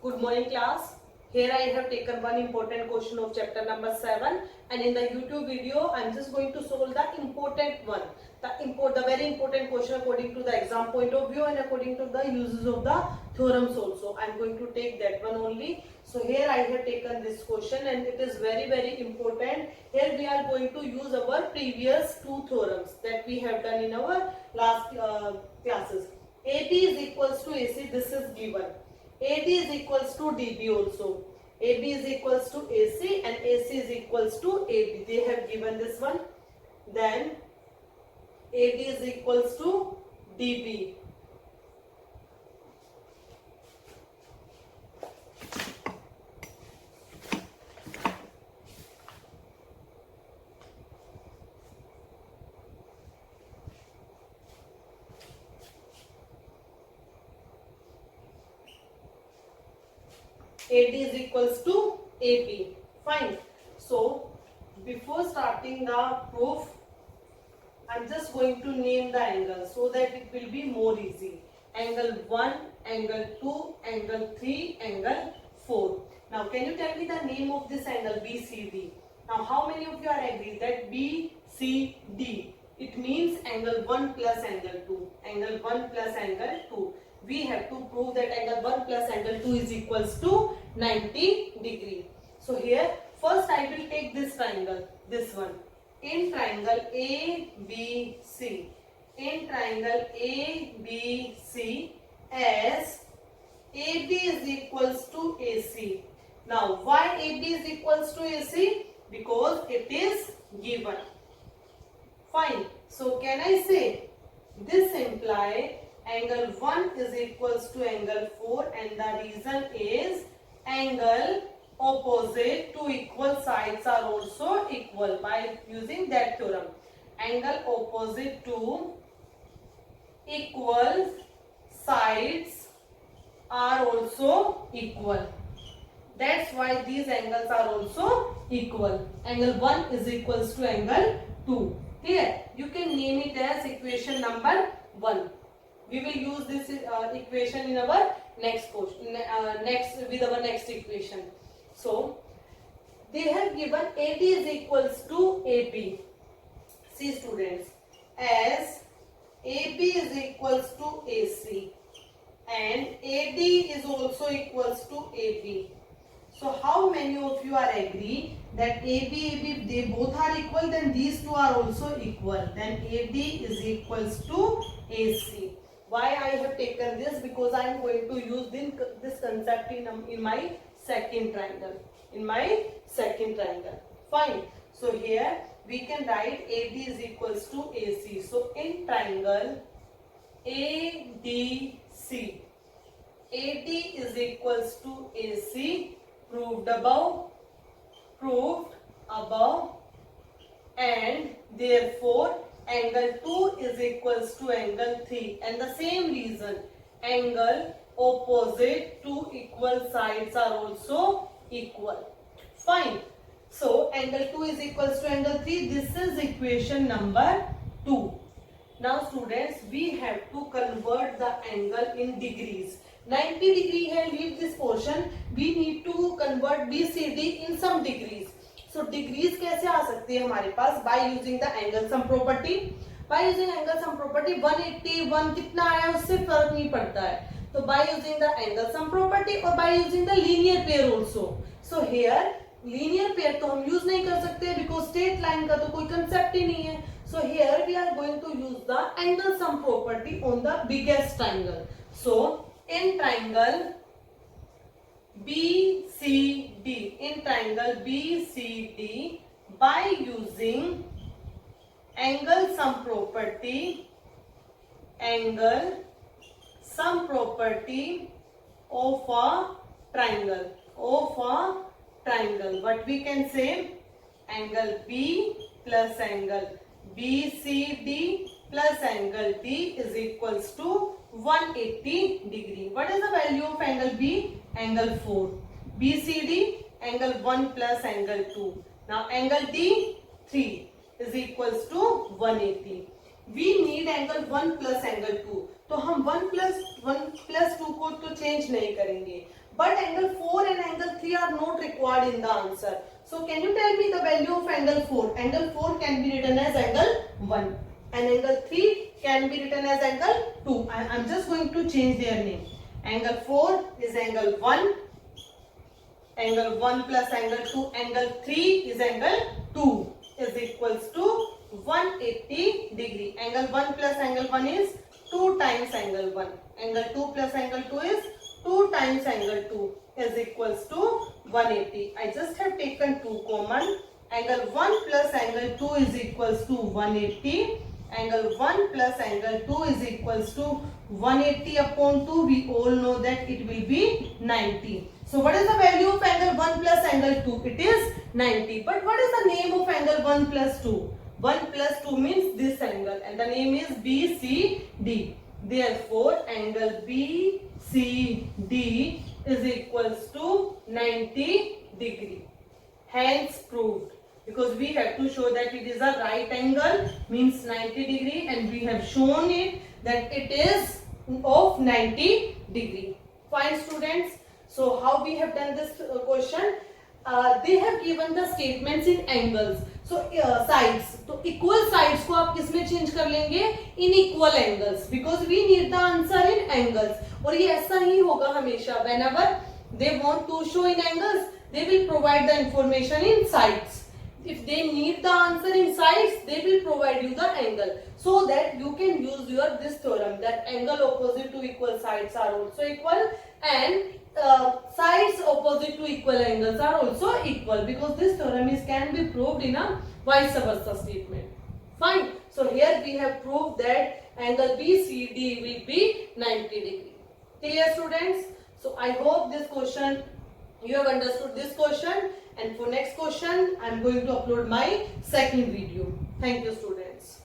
Good morning class. Here I have taken one important question of chapter number 7, and in the YouTube video I am just going to solve the important one. The very important question according to the exam point of view and according to the uses of the theorems also. I am going to take that one only. So here I have taken this question and it is very important. Here we are going to use our previous two theorems that we have done in our last classes. AB is equals to AC, this is given. AD is equals to DB also. AB is equals to AC and AC is equals to AB. They have given this one. Then AD is equals to DB. AD is equals to AB. Fine. So, before starting the proof, I am just going to name the angles so that it will be more easy. Angle 1, angle 2, angle 3, angle 4. Now, can you tell me the name of this angle BCD? Now, how many of you are agree that BCD? It means angle 1 plus angle 2. Angle 1 plus angle 2. We have to prove that angle 1 plus angle 2 is equals to 90 degree. So here first I will take this triangle, this one. In triangle ABC, in triangle ABC as AB is equals to AC. Now why AB is equals to AC? Because it is given. Fine. So can I say this imply angle 1 is equals to angle 4 and the reason is angle opposite to equal sides are also equal by using that theorem. Angle opposite to equal sides are also equal. That's why these angles are also equal. Angle 1 is equals to angle 2. Here you can name it as equation number 1. We will use this equation in our next question, with our next equation. So they have given AD is equals to AB. See students, as AB is equals to AC and AD is also equals to AB. So how many of you are agree that AB, they both are equal, then these two are also equal. Then AD is equals to AC. Why I have taken this? Because I am going to use this concept in my second triangle. In my second triangle. Fine. So here we can write AD is equals to AC. So in triangle ADC, AD is equals to AC. Proved above, and therefore angle 2 is equals to angle 3, and the same reason angle opposite to equal sides are also equal. Fine. So angle 2 is equals to angle 3. This is equation number 2. Now students, we have to convert the angle in degrees. 90 degree है, leave this portion. We need to convert BCD in some degrees. So degrees कैसे आ सकती है हमारे पास? By using the angle sum property. By using angle sum property 181 कितना आया उससे फर्क नहीं पड़ता है. तो by using the angle sum property और by using the linear pair also. So here linear pair तो हम use नहीं कर सकते because straight line का तो कोई concept ही नहीं है. So here we are going to use the angle sum property on the biggest triangle. So in triangle BCD, in triangle BCD, by using angle sum property of a triangle, what we can say, angle B plus angle BCD plus angle D is equals to 180 degree. What is the value of angle B? Angle 4. BCD angle 1 plus angle 2. Now angle D 3 is equals to 180. We need angle 1 plus angle 2. तो हम 1 plus 2 को तो change नहीं करेंगे. but angle 4 and angle 3 are not required in the answer. So can you tell me the value of angle 4? Angle 4 can be written as angle 1 and angle 3 can be written as angle 2. I am just going to change their name. Angle 4 is angle 1, angle 1 plus angle 2, angle 3 is angle 2 is equals to 180 degree. Angle 1 plus angle 1 is 2 times angle 1. Angle 2 plus angle 2 is 2 times angle 2 is equals to 180. I just have taken 2 common. Angle 1 plus angle 2 is equals to 180. Angle 1 plus angle 2 is equals to 180 upon 2. We all know that it will be 90. So what is the value of angle 1 plus angle 2? It is 90. But what is the name of angle 1 plus 2? 1 plus 2 means this angle and the name is BCD. Therefore, angle BCD is equals to 90 degree. Hence proved. Because we have to show that it is a right angle means 90 degree and we have shown it that it is of 90 degree. Fine students. So how we have done this question? They have given the statements in angles. So sides. तो equal sides को आप किसमें change कर लेंगे? In equal angles. Because we need the answer in angles. और ये ऐसा ही होगा हमेशा. Whenever they want to show in angles, they will provide the information in sides. If they need the answer in sides, they will provide you the angle, so that you can use your this theorem that angle opposite to equal sides are also equal and sides opposite to equal angles are also equal, because this theorem can be proved in a vice versa statement. Fine. So here we have proved that angle BCD will be 90 degree. Clear students? So I hope this question you have understood this question, and for next question I am going to upload my second video. Thank you students.